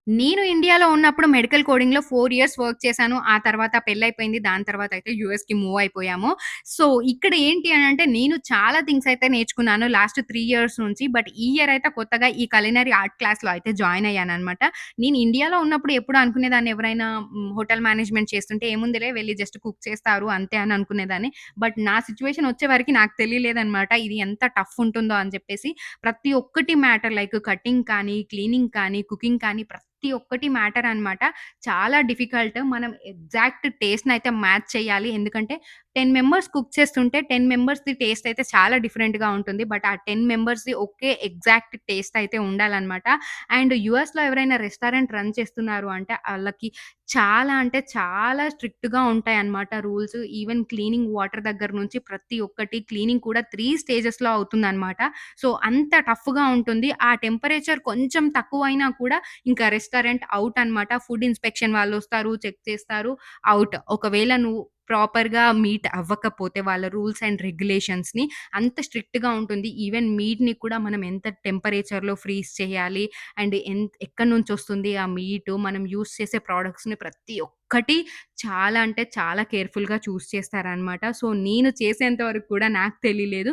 నేను ఇండియాలో ఉన్నప్పుడు మెడికల్ కోడింగ్‌లో 4 ఇయర్స్ వర్క్ చేశాను. ఆ తర్వాత పెళ్లయిపోయింది. దాని తర్వాత అయితే యూఎస్‌కి మూవ్ అయిపోయాము. సో, ఇక్కడ ఏంటి అనంటే నేను చాలా థింగ్స్ అయితే నేర్చుకున్నాను లాస్ట్ 3 ఇయర్స్ నుంచి. బట్ ఈ ఇయర్ అయితే కొత్తగా ఈ కలినరీ ఆర్ట్ క్లాస్‌లో అయితే జాయిన్ అయ్యాననమాట. నేను ఇండియాలో ఉన్నప్పుడు ఎప్పుడు అనుకునేదాన్ని ఎవరైనా హోటల్ మేనేజ్‌మెంట్ చేస్తుంటే ఏముందిలే వెళ్లి జస్ట్ కుక్ చేస్తారు అంతే అని అనుకునేదాన్ని. బట్ నా సిట్యుయేషన్ వచ్చే వరకి నాకు తెలియలేదనమాట. ఇది ఎంత టఫ్ ఉంటుందో అని చెప్పేసి. ప్రతి ఒక్కటి మ్యాటర్ లైక్ కటింగ్ కానీ, క్లీనింగ్ కానీ, కుకింగ్ కానీ ప్రతి ఒక్కటి మ్యాటర్ అనమాట. చాలా డిఫికల్ట్. మనం ఎగ్జాక్ట్ టేస్ట్‌నయితే మ్యాచ్ చేయాలి. ఎందుకంటే 10 మెంబర్స్ కుక్ చేస్తుంటే 10 మెంబర్స్‌ది టేస్ట్ అయితే చాలా డిఫరెంట్‌గా ఉంటుంది. బట్ ఆ 10 మెంబర్స్‌ది ఒకే ఎగ్జాక్ట్ టేస్ట్ అయితే ఉండాలనమాట. అండ్ యూఎస్‌లో ఎవరైనా రెస్టారెంట్ రన్ చేస్తున్నారు అంటే ఆళ్ళకి చాలా అంటే చాలా స్ట్రిక్ట్‌గా ఉంటాయన్నమాట రూల్స్. ఈవెన్ క్లీనింగ్ వాటర్ దగ్గర నుంచి ప్రతి ఒక్కటి క్లీనింగ్ కూడా 3 స్టేజెస్‌లో అవుతుందన్నమాట. సో, అంత టఫ్‌గా ఉంటుంది. ఆ టెంపరేచర్ కొంచెం తక్కువైనా కూడా ఇంకా రెస్టారెంట్ ఔట్ అన్నమాట. ఫుడ్ ఇన్స్‌పెక్షన్ వాళ్ళొస్తారు, చెక్ చేస్తారు, ఔట్. ఒకవేళ నువ్వు ప్రాపర్‌గా మీట్ అవ్వకపోతే వాళ్ళ రూల్స్ అండ్ రెగ్యులేషన్స్‌ని అంత స్ట్రిక్ట్‌గా ఉంటుంది. ఈవెన్ మీట్‌ని కూడా మనం ఎంత టెంపరేచర్‌లో ఫ్రీజ్ చేయాలి అండ్ ఎక్కడి నుంచొస్తుంది ఆ మీటు, మనం యూజ్ చేసే ప్రొడక్ట్స్‌ని ప్రతి ఒక్కటి చాలా అంటే చాలా కేర్‌ఫుల్‌గా చూస్ చేస్తారనమాట. సో, నేను చేసేంత వరకు కూడా నాకు తెలియలేదు.